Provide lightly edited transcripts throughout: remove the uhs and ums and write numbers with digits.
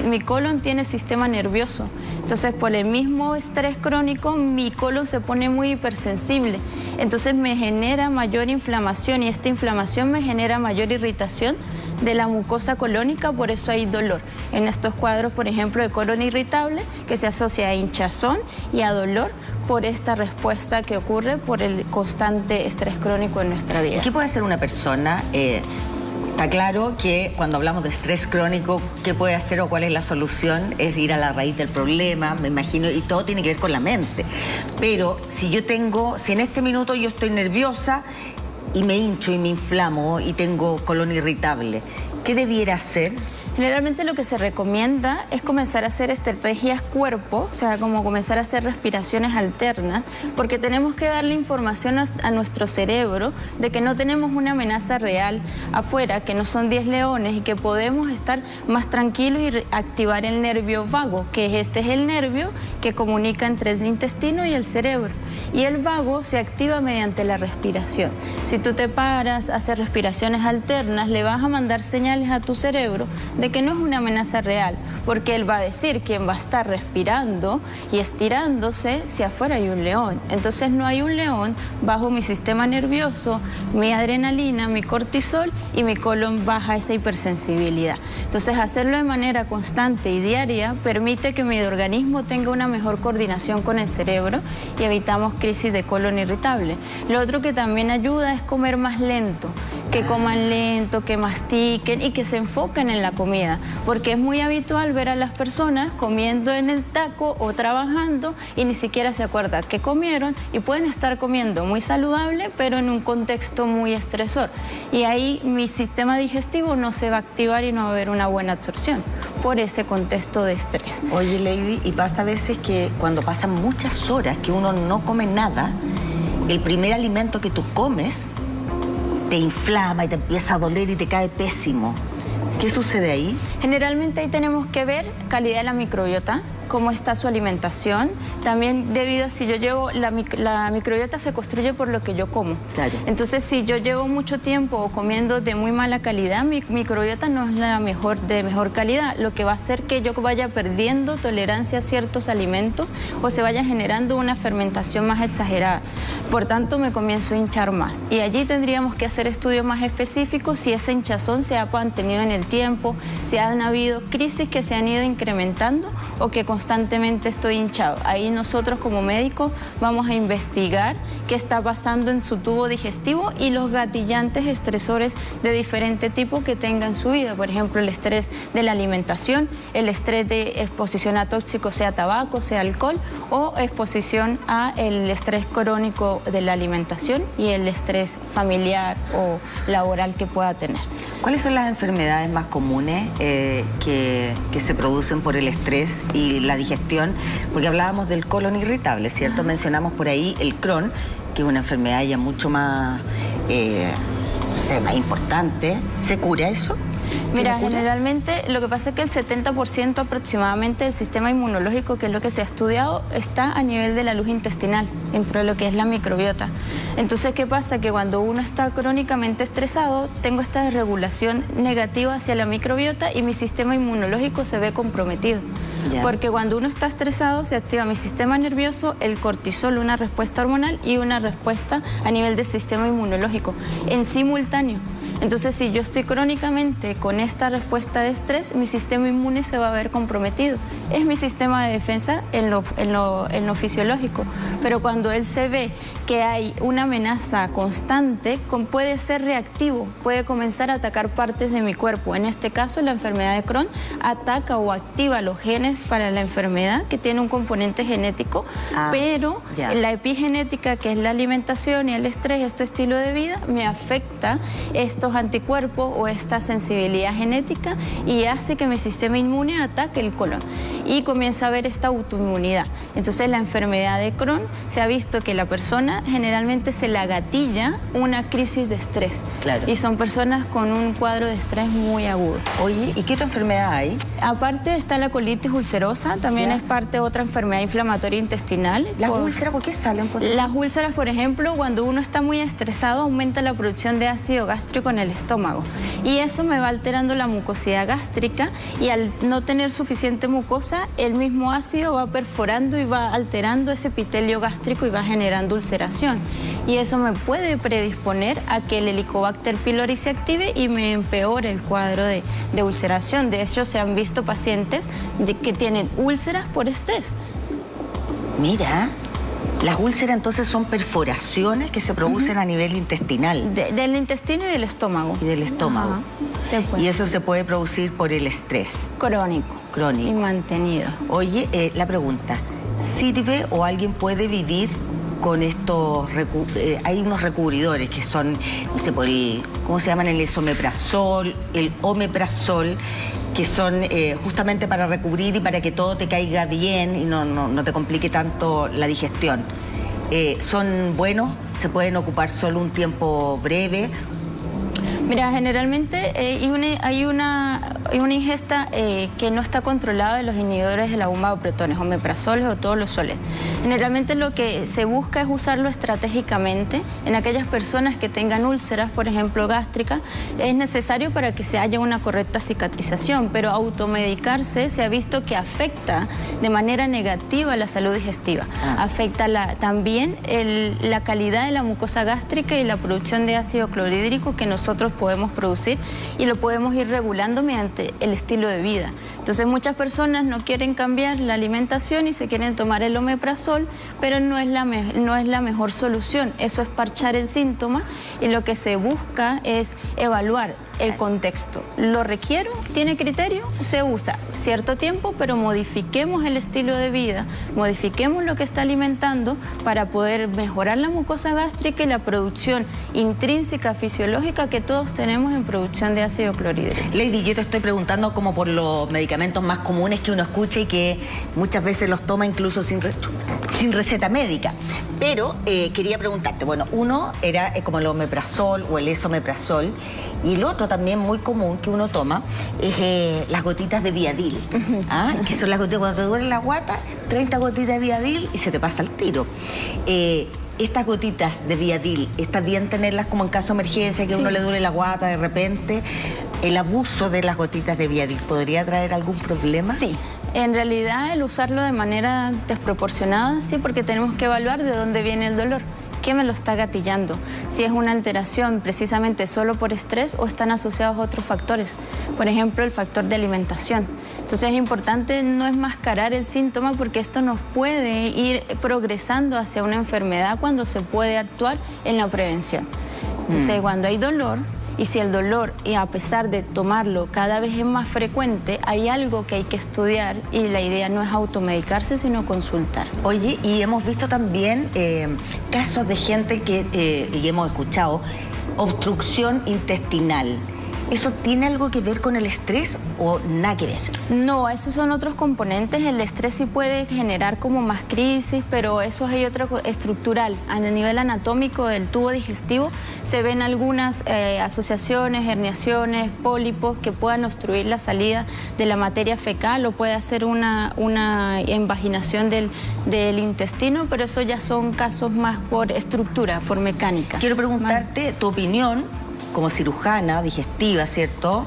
mi colon tiene sistema nervioso. Entonces, por el mismo estrés crónico, mi colon se pone muy hipersensible. Entonces, me genera mayor inflamación y esta inflamación me genera mayor irritación de la mucosa colónica, por eso hay dolor. En estos cuadros, por ejemplo, de colon irritable, que se asocia a hinchazón y a dolor por esta respuesta que ocurre por el constante estrés crónico en nuestra vida. ¿Qué puede hacer una persona? Está claro que cuando hablamos de estrés crónico, ¿qué puede hacer o cuál es la solución? Es ir a la raíz del problema, me imagino, y todo tiene que ver con la mente. Pero si en este minuto yo estoy nerviosa y me hincho y me inflamo y tengo colon irritable, ¿qué debiera hacer? Generalmente lo que se recomienda es comenzar a hacer estrategias cuerpo, o sea, como comenzar a hacer respiraciones alternas, porque tenemos que darle información a nuestro cerebro de que no tenemos una amenaza real afuera, que no son 10 leones y que podemos estar más tranquilos y activar el nervio vago, que este es el nervio que comunica entre el intestino y el cerebro. Y el vago se activa mediante la respiración. Si tú te paras, haces respiraciones alternas, le vas a mandar señales a tu cerebro de que no es una amenaza real, porque él va a decir quién va a estar respirando y estirándose si afuera hay un león. Entonces no hay un león bajo mi sistema nervioso, mi adrenalina, mi cortisol y mi colon baja esa hipersensibilidad. Entonces hacerlo de manera constante y diaria permite que mi organismo tenga una mejor coordinación con el cerebro y evitamos crisis de colon irritable. Lo otro que también ayuda es comer más lento, que coman lento, que mastiquen y que se enfoquen en la comida, porque es muy habitual ver a las personas comiendo en el taco o trabajando y ni siquiera se acuerdan qué comieron y pueden estar comiendo muy saludable pero en un contexto muy estresor y ahí mi sistema digestivo no se va a activar y no va a haber una buena absorción por ese contexto de estrés. Oye, Lady, y pasa a veces que cuando pasan muchas horas que uno no come nada, el primer alimento que tú comes te inflama y te empieza a doler y te cae pésimo. ¿Qué sucede ahí? Generalmente ahí tenemos que ver calidad de la microbiota, cómo está su alimentación. También debido a si yo llevo, la microbiota se construye por lo que yo como. Claro. Entonces, si yo llevo mucho tiempo comiendo de muy mala calidad, mi microbiota no es de mejor calidad, lo que va a hacer que yo vaya perdiendo tolerancia a ciertos alimentos o se vaya generando una fermentación más exagerada. Por tanto, me comienzo a hinchar más. Y allí tendríamos que hacer estudios más específicos si esa hinchazón se ha mantenido en el tiempo, si han habido crisis que se han ido incrementando o que constantemente estoy hinchado. Ahí nosotros como médicos vamos a investigar qué está pasando en su tubo digestivo y los gatillantes estresores de diferente tipo que tenga en su vida. Por ejemplo, el estrés de la alimentación, el estrés de exposición a tóxicos, sea tabaco, sea alcohol, o exposición a el estrés crónico de la alimentación y el estrés familiar o laboral que pueda tener. ¿Cuáles son las enfermedades más comunes que se producen por el estrés y la digestión? Porque hablábamos del colon irritable, ¿cierto? Mencionamos por ahí el Crohn, que es una enfermedad ya mucho más, más importante. ¿Se cura eso? Mira, generalmente lo que pasa es que el 70% aproximadamente del sistema inmunológico, que es lo que se ha estudiado, está a nivel de la luz intestinal, dentro de lo que es la microbiota. Entonces, ¿qué pasa? Que cuando uno está crónicamente estresado, tengo esta desregulación negativa hacia la microbiota y mi sistema inmunológico se ve comprometido. Yeah. Porque cuando uno está estresado, se activa mi sistema nervioso, el cortisol, una respuesta hormonal y una respuesta a nivel del sistema inmunológico, en simultáneo. Entonces, si yo estoy crónicamente con esta respuesta de estrés, mi sistema inmune se va a ver comprometido. Es mi sistema de defensa en lo fisiológico. Pero cuando él se ve que hay una amenaza constante, puede ser reactivo, puede comenzar a atacar partes de mi cuerpo. En este caso, la enfermedad de Crohn ataca o activa los genes para la enfermedad, que tiene un componente genético, pero la epigenética, que es la alimentación y el estrés, este estilo de vida, me afecta estos anticuerpos o esta sensibilidad genética y hace que mi sistema inmune ataque el colon. y comienza a haber esta autoinmunidad. Entonces la enfermedad de Crohn se ha visto que la persona generalmente se la gatilla una crisis de estrés. Claro. Y son personas con un cuadro de estrés muy agudo. Oye, ¿y qué otra enfermedad hay? Aparte está la colitis ulcerosa, también es parte de otra enfermedad inflamatoria intestinal. ¿Las úlceras por qué salen? Las úlceras, por ejemplo, cuando uno está muy estresado, aumenta la producción de ácido gástrico en el estómago. Y eso me va alterando la mucosidad gástrica y al no tener suficiente mucosa, el mismo ácido va perforando y va alterando ese epitelio gástrico y va generando ulceración. Y eso me puede predisponer a que el Helicobacter pylori se active y me empeore el cuadro de ulceración. De hecho, se han visto pacientes que tienen úlceras por estrés. Mira, las úlceras entonces son perforaciones que se producen a nivel intestinal. Del intestino y del estómago. Y del estómago. Se puede. Y eso se puede producir por el estrés. Crónico. Crónico. Y mantenido. Oye, la pregunta, ¿sirve o alguien puede vivir con estos, hay unos recubridores que son, no sé, ¿cómo se llaman? El esomeprazol, el omeprazol, que son justamente para recubrir y para que todo te caiga bien y no te complique tanto la digestión. ¿Son buenos? ¿Se pueden ocupar solo un tiempo breve? Mira, generalmente hay una ingesta que no está controlada de los inhibidores de la bomba de protones, omeprazoles o todos los soles. Generalmente lo que se busca es usarlo estratégicamente en aquellas personas que tengan úlceras, por ejemplo, gástricas. Es necesario para que se haya una correcta cicatrización, pero automedicarse se ha visto que afecta de manera negativa la salud digestiva. Afecta también la calidad de la mucosa gástrica y la producción de ácido clorhídrico que nosotros podemos producir y lo podemos ir regulando mediante el estilo de vida. Entonces muchas personas no quieren cambiar la alimentación y se quieren tomar el omeprazol, pero no es la mejor solución. Eso es parchar el síntoma y lo que se busca es evaluar el contexto. ¿Lo requiero? ¿Tiene criterio? Se usa cierto tiempo, pero modifiquemos el estilo de vida, modifiquemos lo que está alimentando para poder mejorar la mucosa gástrica y la producción intrínseca fisiológica que todos tenemos en producción de ácido clorhídrico. Lady, yo te estoy preguntando como por los medicamentos más comunes que uno escucha y que muchas veces los toma incluso sin receta médica. Pero quería preguntarte, bueno, uno era como el omeprazol o el esomeprazol, y el otro también muy común que uno toma es las gotitas de Viadil, que son las gotitas cuando te duele la guata, 30 gotitas de Viadil y se te pasa el tiro. Estas gotitas de Viadil, ¿está bien tenerlas como en caso de emergencia, que a uno le duele la guata de repente? ¿El abuso de las gotitas de Viadil podría traer algún problema? Sí. En realidad, el usarlo de manera desproporcionada, sí, porque tenemos que evaluar de dónde viene el dolor. ¿Qué me lo está gatillando? Si es una alteración precisamente solo por estrés o están asociados a otros factores. Por ejemplo, el factor de alimentación. Entonces es importante no enmascarar el síntoma porque esto nos puede ir progresando hacia una enfermedad cuando se puede actuar en la prevención. Entonces, cuando hay dolor, y si el dolor, y a pesar de tomarlo, cada vez es más frecuente, hay algo que hay que estudiar y la idea no es automedicarse, sino consultar. Oye, y hemos visto también casos de gente que, y hemos escuchado, obstrucción intestinal. ¿Eso tiene algo que ver con el estrés o nada que ver? No, esos son otros componentes. El estrés sí puede generar como más crisis, pero eso hay otra estructural. A nivel anatómico del tubo digestivo se ven algunas asociaciones, herniaciones, pólipos que puedan obstruir la salida de la materia fecal o puede hacer una invaginación del intestino, pero eso ya son casos más por estructura, por mecánica. Quiero preguntarte tu opinión como cirujana digestiva, ¿cierto?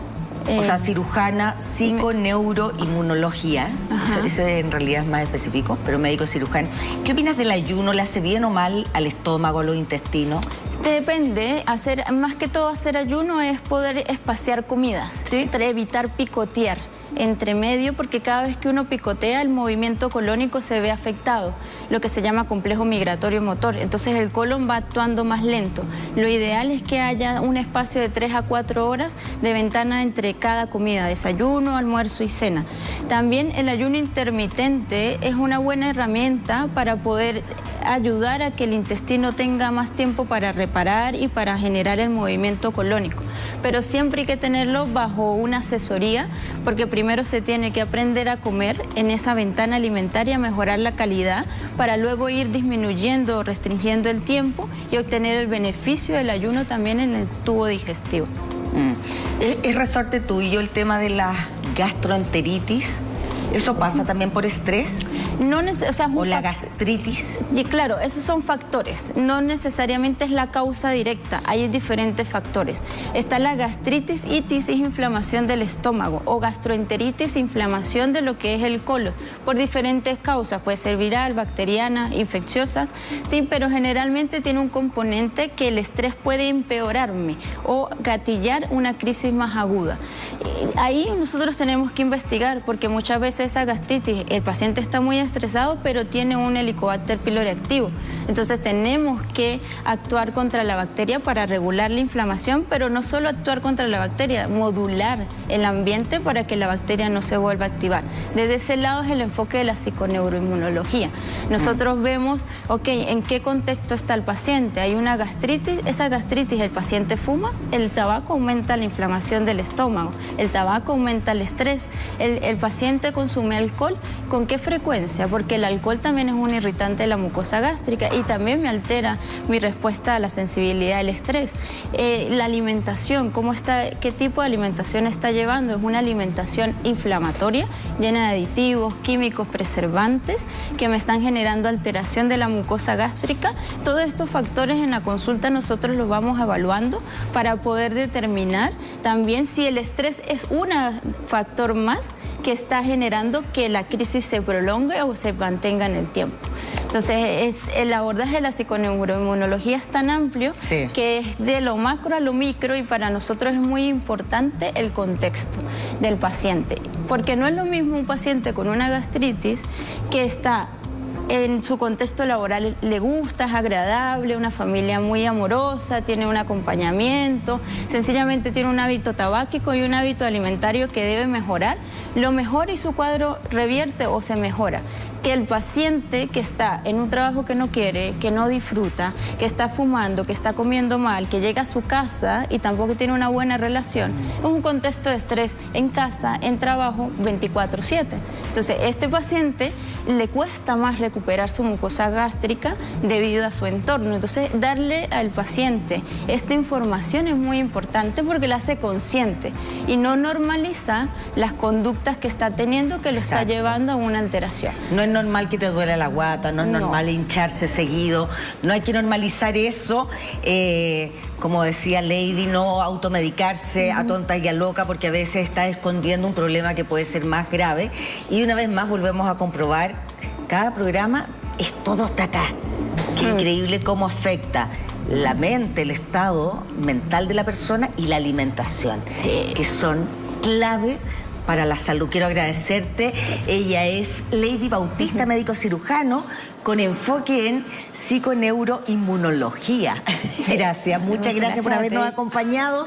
O sea, cirujana psiconeuroinmunología. Eso en realidad es más específico, pero médico cirujano. ¿Qué opinas del ayuno? ¿Le hace bien o mal al estómago, a los intestinos? Depende. Más que todo hacer ayuno es poder espaciar comidas, ¿sí? Evitar picotear entre medio, porque cada vez que uno picotea el movimiento colónico se ve afectado, lo que se llama complejo migratorio motor. Entonces el colon va actuando más lento. Lo ideal es que haya un espacio de 3 a 4 horas de ventana entre cada comida, desayuno, almuerzo y cena. También el ayuno intermitente es una buena herramienta para poder ayudar a que el intestino tenga más tiempo para reparar y para generar el movimiento colónico. Pero siempre hay que tenerlo bajo una asesoría, porque primero se tiene que aprender a comer en esa ventana alimentaria, mejorar la calidad, para luego ir disminuyendo o restringiendo el tiempo y obtener el beneficio del ayuno también en el tubo digestivo. ¿Es resorte tuyo el tema de la gastroenteritis? ¿Eso pasa también por estrés? No o la gastritis. Y claro, esos son factores, no necesariamente es la causa directa, hay diferentes factores. Está la gastritis, itis, es inflamación del estómago, o gastroenteritis, inflamación de lo que es el colon, por diferentes causas, puede ser viral, bacteriana, infecciosas, sí, pero generalmente tiene un componente que el estrés puede empeorarme o gatillar una crisis más aguda. Ahí nosotros tenemos que investigar, porque muchas veces esa gastritis, el paciente está muy estresado, pero tiene un Helicobacter pylori activo. Entonces tenemos que actuar contra la bacteria para regular la inflamación, pero no solo actuar contra la bacteria, modular el ambiente para que la bacteria no se vuelva a activar. Desde ese lado es el enfoque de la psiconeuroinmunología. Nosotros vemos, ok, ¿en qué contexto está el paciente? Hay una gastritis, esa gastritis el paciente fuma, el tabaco aumenta la inflamación del estómago, el tabaco aumenta el estrés, el paciente consume alcohol, ¿con qué frecuencia? Porque el alcohol también es un irritante de la mucosa gástrica y también me altera mi respuesta a la sensibilidad del estrés. La alimentación, ¿qué tipo de alimentación está llevando? Es una alimentación inflamatoria, llena de aditivos, químicos, preservantes, que me están generando alteración de la mucosa gástrica. Todos estos factores en la consulta nosotros los vamos evaluando para poder determinar también si el estrés es un factor más que está generando que la crisis se prolongue o se mantenga en el tiempo. Entonces, el abordaje de la psiconeuroinmunología es tan amplio, sí, que es de lo macro a lo micro, y para nosotros es muy importante el contexto del paciente, porque no es lo mismo un paciente con una gastritis que está en su contexto laboral, le gusta, es agradable, una familia muy amorosa, tiene un acompañamiento, sencillamente tiene un hábito tabáquico y un hábito alimentario que debe mejorar, lo mejora y su cuadro revierte o se mejora. Que el paciente que está en un trabajo que no quiere, que no disfruta, que está fumando, que está comiendo mal, que llega a su casa y tampoco tiene una buena relación, es un contexto de estrés en casa, en trabajo, 24/7. Entonces, este paciente le cuesta más recuperar su mucosa gástrica debido a su entorno. Entonces, darle al paciente esta información es muy importante porque la hace consciente y no normaliza las conductas que está teniendo que lo está llevando a una alteración. No es normal que te duele la guata, no es normal hincharse seguido, no hay que normalizar eso. Como decía Lady, no automedicarse a tonta y a loca, porque a veces está escondiendo un problema que puede ser más grave. Y una vez más volvemos a comprobar, cada programa todo está acá. Qué increíble cómo afecta la mente, el estado mental de la persona y la alimentación, que son clave para la salud. Quiero agradecerte. Ella es Lady Bautista, médico cirujano con enfoque en psiconeuroinmunología. Gracias, muchas gracias por habernos acompañado.